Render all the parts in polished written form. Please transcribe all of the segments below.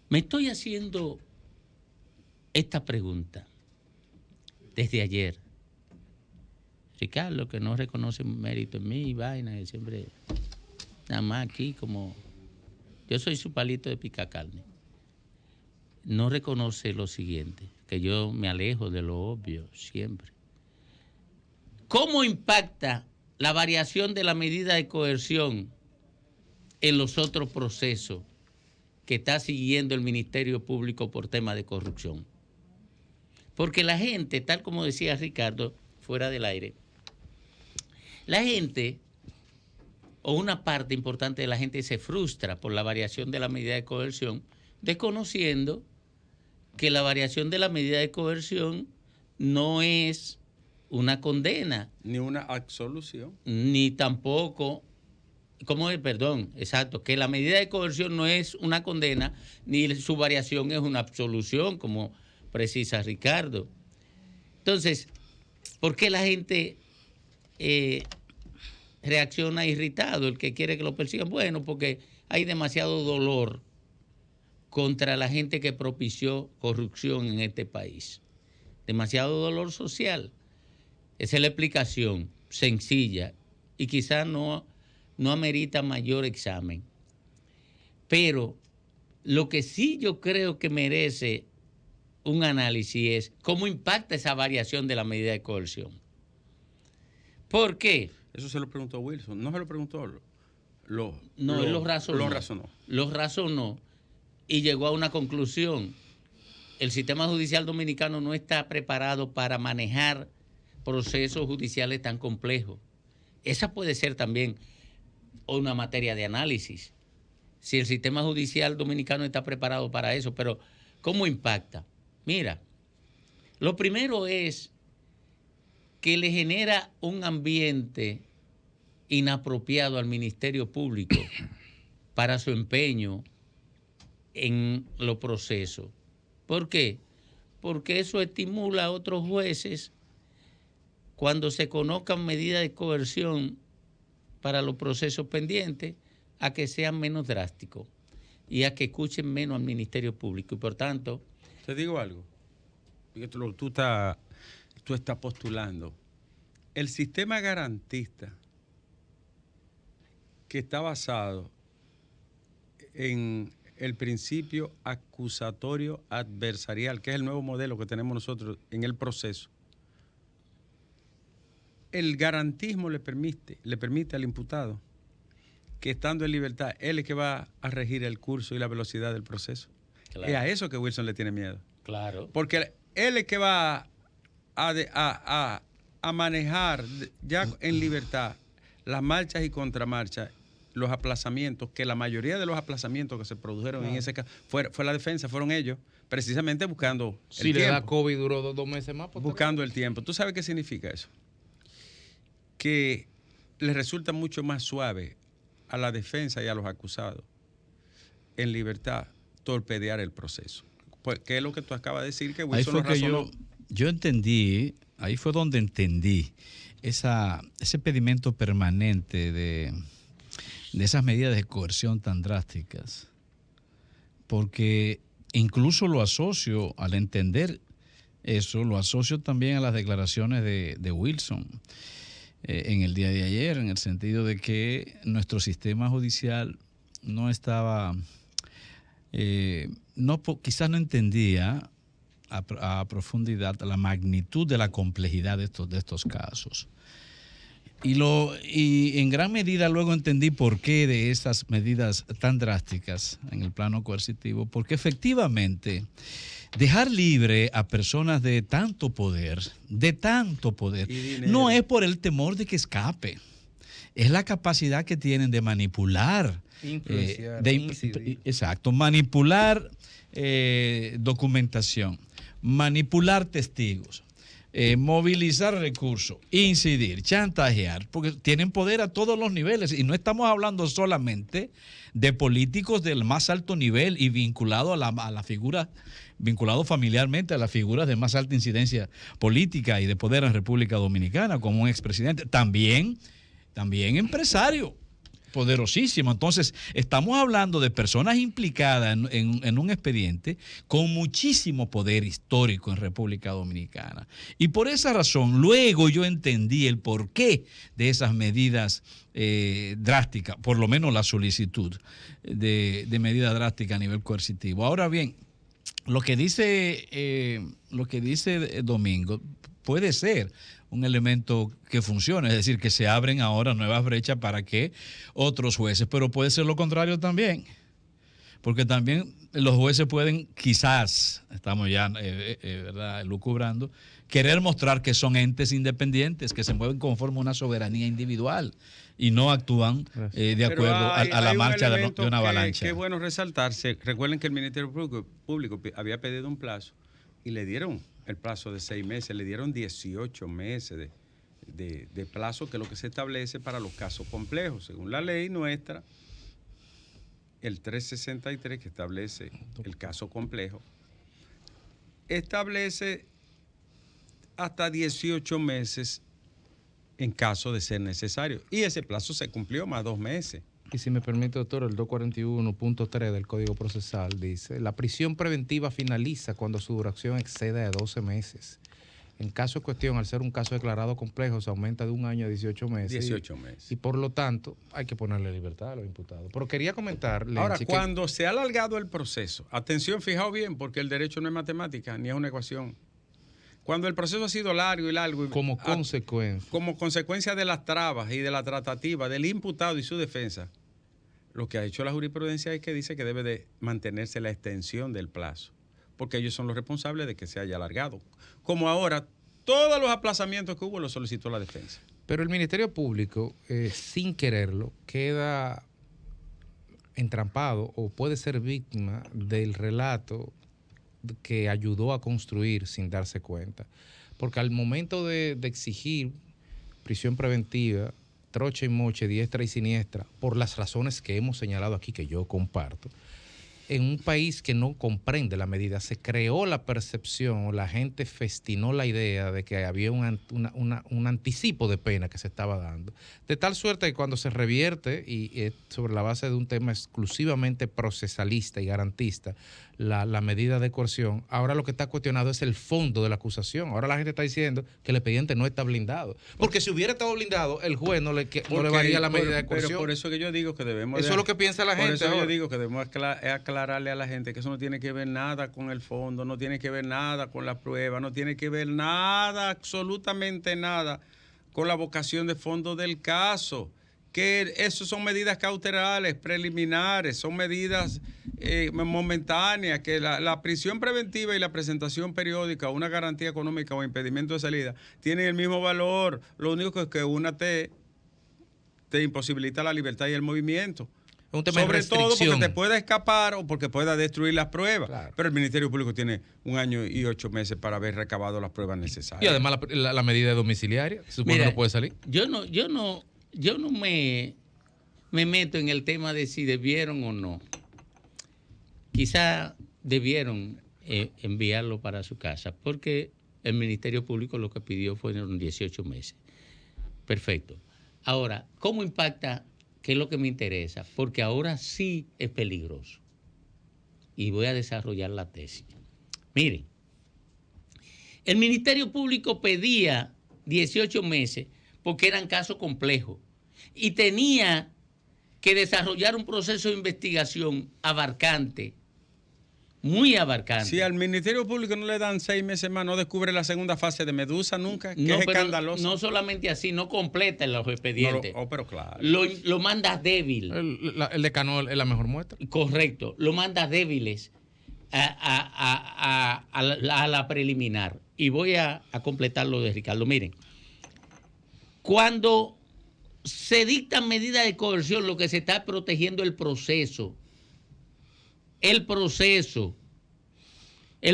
Me estoy haciendo esta pregunta desde ayer. Ricardo, que no reconoce mérito en mí y vaina, que siempre, nada más aquí como, yo soy su palito de picar carne. No reconoce lo siguiente, que yo me alejo de lo obvio siempre. ¿Cómo impacta la variación de la medida de coerción en los otros procesos que está siguiendo el Ministerio Público por tema de corrupción? Porque la gente, tal como decía Ricardo, fuera del aire, la gente, o una parte importante de la gente, se frustra por la variación de la medida de coerción, desconociendo que la variación de la medida de coerción no es una condena. Ni una absolución. Ni tampoco, ¿cómo es? Perdón, exacto, que la medida de coerción no es una condena, ni su variación es una absolución, como precisa Ricardo. Entonces, ¿por qué la gente reacciona irritado, el que quiere que lo persigan? Bueno, porque hay demasiado dolor contra la gente que propició corrupción en este país. Demasiado dolor social. Esa es la explicación sencilla y quizás no amerita mayor examen. Pero lo que sí yo creo que merece un análisis es cómo impacta esa variación de la medida de coerción. ¿Por qué? Eso se lo preguntó Wilson, no se lo preguntó. Él lo razonó. Lo razonó y llegó a una conclusión. El sistema judicial dominicano no está preparado para manejar procesos judiciales tan complejos. Esa puede ser también una materia de análisis. Si el sistema judicial dominicano está preparado para eso, pero ¿cómo impacta? Mira, lo primero es que le genera un ambiente inapropiado al Ministerio Público para su empeño en los procesos. ¿Por qué? Porque eso estimula a otros jueces, cuando se conozcan medidas de coerción para los procesos pendientes, a que sean menos drásticos y a que escuchen menos al Ministerio Público. Y por tanto... Te digo algo, tú estás postulando. El sistema garantista, que está basado en el principio acusatorio adversarial, que es el nuevo modelo que tenemos nosotros en el proceso, el garantismo le permite al imputado que, estando en libertad, él es que va a regir el curso y la velocidad del proceso. Claro. Es a eso que Wilson le tiene miedo. Claro. Porque él es que va a manejar ya en libertad las marchas y contramarchas, los aplazamientos, que la mayoría de los aplazamientos que se produjeron en ese caso fue la defensa, fueron ellos, precisamente buscando el tiempo. Si le da COVID, duró 2 meses más. Buscando el tiempo. ¿Tú sabes qué significa eso? Que les resulta mucho más suave a la defensa y a los acusados en libertad torpedear el proceso. Pues, ¿qué es lo que tú acabas de decir? Que Wilson ahí fue que yo entendí, ahí fue donde entendí ese pedimento permanente de esas medidas de coerción tan drásticas. Porque incluso lo asocio, al entender eso, lo asocio también a las declaraciones de Wilson en el día de ayer, en el sentido de que nuestro sistema judicial no estaba, quizás no entendía a profundidad la magnitud de la complejidad de estos casos. Y en gran medida luego entendí por qué de esas medidas tan drásticas en el plano coercitivo, porque efectivamente dejar libre a personas de tanto poder, no es por el temor de que escape, es la capacidad que tienen de manipular, manipular documentación, manipular testigos, movilizar recursos, incidir, chantajear, porque tienen poder a todos los niveles y no estamos hablando solamente de políticos del más alto nivel y vinculado a la figura, vinculado familiarmente a las figuras de más alta incidencia política y de poder en República Dominicana, como un expresidente, también empresario poderosísimo. Entonces, estamos hablando de personas implicadas en un expediente con muchísimo poder histórico en República Dominicana. Y por esa razón, luego yo entendí el porqué de esas medidas drásticas, por lo menos la solicitud de medida drástica a nivel coercitivo. Ahora bien, lo que dice Domingo puede ser un elemento que funcione, es decir, que se abren ahora nuevas brechas para que otros jueces, pero puede ser lo contrario también, porque también los jueces pueden, quizás, estamos ya ¿verdad?, lucubrando, querer mostrar que son entes independientes, que se mueven conforme a una soberanía individual y no actúan de acuerdo a la marcha de una avalancha. Qué bueno resaltarse. Recuerden que el Ministerio Público había pedido un plazo y le dieron el plazo de 6 meses, le dieron 18 meses de plazo, que es lo que se establece para los casos complejos. Según la ley nuestra, el 363, que establece el caso complejo, establece hasta 18 meses en caso de ser necesario. Y ese plazo se cumplió más 2 meses. Y si me permite, doctor, el 241.3 del Código Procesal dice: la prisión preventiva finaliza cuando su duración excede de 12 meses. En caso de cuestión, al ser un caso declarado complejo, se aumenta de 1 año a 18 meses. 18 meses. Y por lo tanto, hay que ponerle libertad a los imputados. Pero quería comentar, Lenchi, ahora, cuando se ha alargado el proceso, atención, fijaos bien, porque el derecho no es matemática, ni es una ecuación. Cuando el proceso ha sido largo, como consecuencia de las trabas y de la tratativa del imputado y su defensa, lo que ha hecho la jurisprudencia es que dice que debe de mantenerse la extensión del plazo, porque ellos son los responsables de que se haya alargado. Como ahora, todos los aplazamientos que hubo los solicitó la defensa. Pero el Ministerio Público, sin quererlo, queda entrampado o puede ser víctima del relato que ayudó a construir sin darse cuenta. Porque al momento de exigir prisión preventiva, trocha y moche, diestra y siniestra, por las razones que hemos señalado aquí, que yo comparto, en un país que no comprende la medida, se creó la percepción, o la gente festinó la idea de que había un anticipo de pena que se estaba dando. De tal suerte que cuando se revierte, y sobre la base de un tema exclusivamente procesalista y garantista, la medida de coerción, ahora lo que está cuestionado es el fondo de la acusación. Ahora la gente está diciendo que el expediente no está blindado. Porque si hubiera estado blindado, el juez no le varía la medida de coerción. Pero por eso que yo digo que debemos... Eso es lo que piensa la gente. Por eso yo digo que debemos aclararle a la gente que eso no tiene que ver nada con el fondo, no tiene que ver nada con la prueba, no tiene que ver nada, absolutamente nada, con la vocación de fondo del caso. Que eso son medidas cautelares, preliminares, son medidas momentáneas, que la prisión preventiva y la presentación periódica, una garantía económica o impedimento de salida, tienen el mismo valor. Lo único es que una te imposibilita la libertad y el movimiento. Un tema sobre de todo porque te pueda escapar o porque pueda destruir las pruebas. Claro. Pero el Ministerio Público tiene 1 año y 8 meses para haber recabado las pruebas necesarias. Y además la medida domiciliaria, supone que no puede salir. Yo no me meto en el tema de si debieron o no. Quizá debieron enviarlo para su casa, porque el Ministerio Público lo que pidió fueron 18 meses. Perfecto. Ahora, ¿cómo impacta? ¿Qué es lo que me interesa? Porque ahora sí es peligroso. Y voy a desarrollar la tesis. Miren, el Ministerio Público pedía 18 meses porque eran casos complejos y tenía que desarrollar un proceso de investigación abarcante, muy abarcante. Si al Ministerio Público no le dan 6 meses más, no descubre la segunda fase de Medusa nunca, que es escandaloso. No solamente así, no completa los expedientes. Pero claro. Lo mandas débil. El decano es la mejor muestra. Correcto, lo mandas débiles a la preliminar. Y voy a completar lo de Ricardo. Miren, cuando se dictan medidas de coerción, lo que se está protegiendo es el proceso. El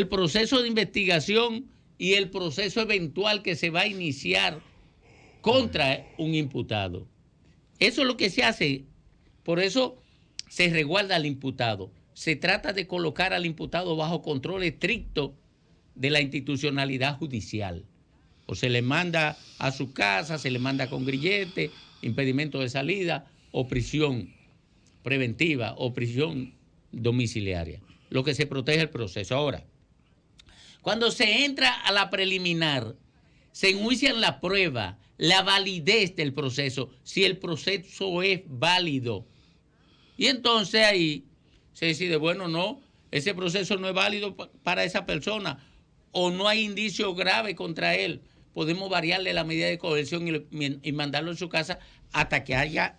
proceso de investigación y el proceso eventual que se va a iniciar contra un imputado. Eso es lo que se hace. Por eso se resguarda al imputado. Se trata de colocar al imputado bajo control estricto de la institucionalidad judicial. O se le manda a su casa, se le manda con grillete, impedimento de salida o prisión preventiva o prisión domiciliaria. Lo que se protege el proceso. Ahora, cuando se entra a la preliminar, se enjuician la prueba, la validez del proceso, si el proceso es válido. Y entonces ahí se decide, bueno, no, ese proceso no es válido para esa persona o no hay indicio grave contra él. Podemos variarle la medida de coerción y mandarlo a su casa hasta que haya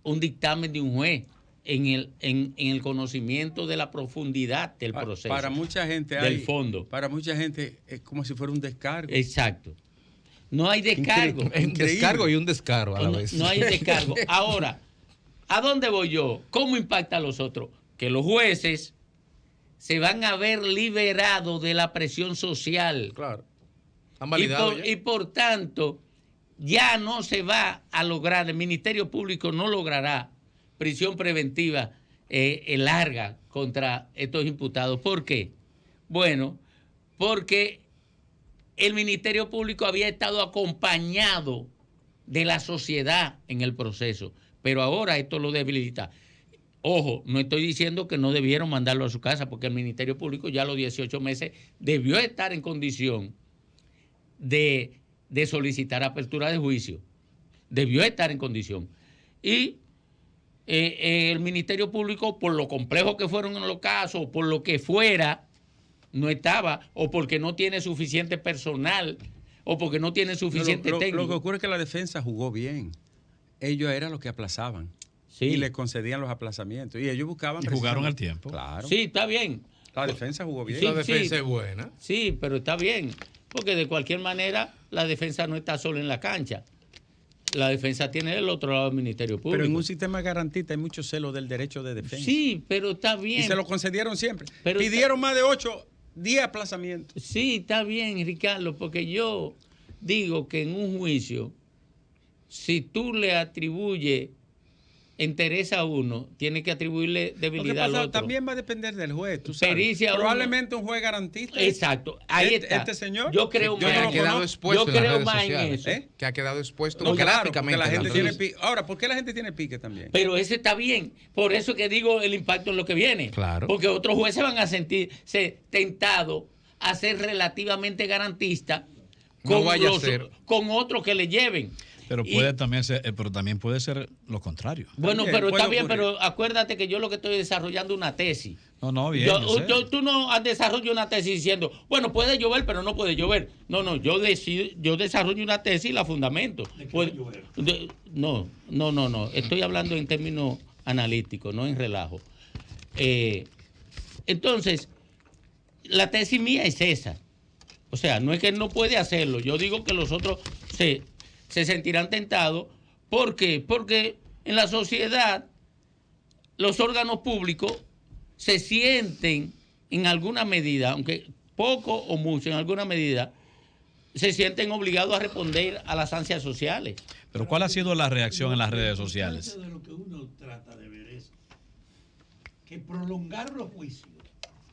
un dictamen de un juez en el conocimiento de la profundidad del proceso. Para mucha gente del fondo. Para mucha gente es como si fuera un descargo. Exacto. No hay descargo. Un descargo y un descaro a la vez. No hay descargo. Ahora, ¿a dónde voy yo? ¿Cómo impacta a los otros? Que los jueces se van a ver liberados de la presión social. Claro. Han validado y por tanto, ya no se va a lograr, el Ministerio Público no logrará prisión preventiva larga contra estos imputados. ¿Por qué? Bueno, porque el Ministerio Público había estado acompañado de la sociedad en el proceso, pero ahora esto lo debilita. Ojo, no estoy diciendo que no debieron mandarlo a su casa, porque el Ministerio Público ya a los 18 meses debió estar en condición de solicitar apertura de juicio. Debió estar en condición. Y el Ministerio Público, por lo complejo que fueron los casos, por lo que fuera, no estaba, o porque no tiene suficiente personal, o porque no tiene suficiente técnico. Lo que ocurre es que la defensa jugó bien. Ellos eran los que aplazaban. Sí. Y le concedían los aplazamientos. Y ellos buscaban... Y jugaron al tiempo. Claro. Sí, está bien. La defensa jugó bien. Sí, la defensa es buena. Sí, pero está bien. Porque de cualquier manera, la defensa no está solo en la cancha. La defensa tiene el otro lado del Ministerio Público. Pero en un sistema garantista hay mucho celo del derecho de defensa. Sí, pero está bien. Y se lo concedieron siempre. Pero pidieron más de 10 aplazamientos. Sí, está bien, Ricardo, porque yo digo que en un juicio, si tú le atribuyes interés a uno, tiene que atribuirle debilidad al otro. También va a depender del juez, tú sabes. Pericia probablemente un juez garantista. Exacto, ahí está. Este señor. Yo creo que ha quedado expuesto en eso. Que ha quedado expuesto gráficamente. La gente tiene pique. Ahora, ¿por qué la gente tiene pique también? Pero ese está bien. Por eso que digo el impacto en lo que viene. Claro. Porque otros jueces van a sentirse tentados a ser relativamente garantistas con otros que le lleven. Pero puede también ser, pero también puede ser lo contrario. Bueno, pero está bien, pero acuérdate que yo lo que estoy desarrollando una tesis. No, bien. Tú no has desarrollado una tesis diciendo, bueno, puede llover, pero no puede llover. No, yo desarrollo una tesis y la fundamento. No. Estoy hablando en términos analíticos, no en relajo. Entonces, la tesis mía es esa. O sea, no es que él no puede hacerlo. Yo digo que los otros se sentirán tentados. ¿Por qué? Porque en la sociedad los órganos públicos se sienten en alguna medida, aunque poco o mucho, en alguna medida, se sienten obligados a responder a las ansias sociales. Pero ¿cuál ha sido la reacción en las redes sociales? De lo que uno trata de ver es que prolongar los juicios,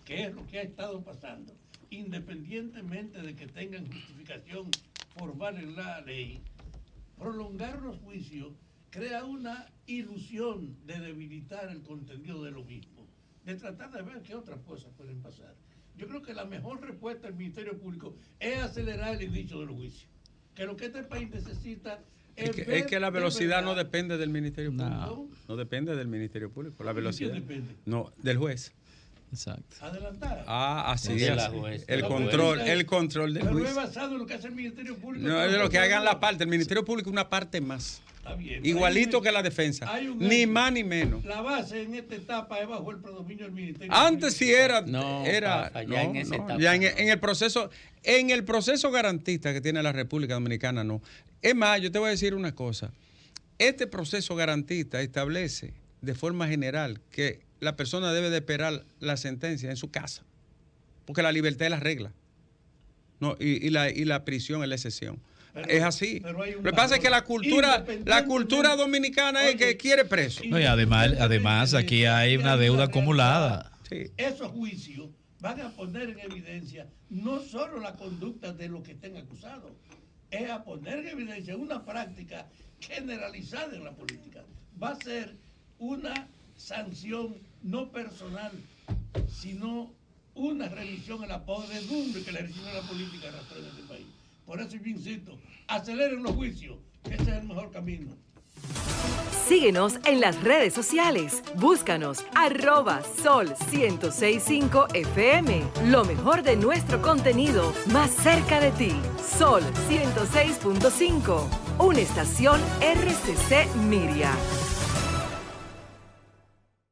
que es lo que ha estado pasando, independientemente de que tengan justificación formal en la ley, prolongar los juicios crea una ilusión de debilitar el contenido de lo mismo, de tratar de ver qué otras cosas pueden pasar. Yo creo que la mejor respuesta del Ministerio Público es acelerar el inicio de los juicios, que lo que este país necesita es que la velocidad no depende del Ministerio Público. No depende del Ministerio Público. La velocidad depende. No, del juez. Exacto. Adelantar. Así es. El control del juez. Pero no es basado en lo que hace el Ministerio Público. No, es de lo que hagan la parte. El Ministerio Público es una parte más. Está bien, igualito que la defensa. Ni más ni menos. La base en esta etapa es bajo el predominio del Ministerio Antes Público. Sí era. En el proceso garantista que tiene la República Dominicana, no. Es más, yo te voy a decir una cosa. Este proceso garantista establece de forma general que la persona debe de esperar la sentencia en su casa, porque la libertad es la regla. No, y la prisión es la excepción. Es así. Lo que pasa es que la cultura dominicana es que quiere preso. No, y además aquí hay una deuda acumulada. Sí. Esos juicios van a poner en evidencia no solo la conducta de los que estén acusados, es a poner en evidencia una práctica generalizada en la política. Va a ser una sanción no personal, sino una revisión a la podredumbre que la revisión a la política arrastró en este país. Por eso yo insisto, aceleren los juicios, que ese es el mejor camino. Síguenos en las redes sociales. Búscanos @Sol1065 FM. Lo mejor de nuestro contenido más cerca de ti. Sol 106.5. Una estación RCC Miria.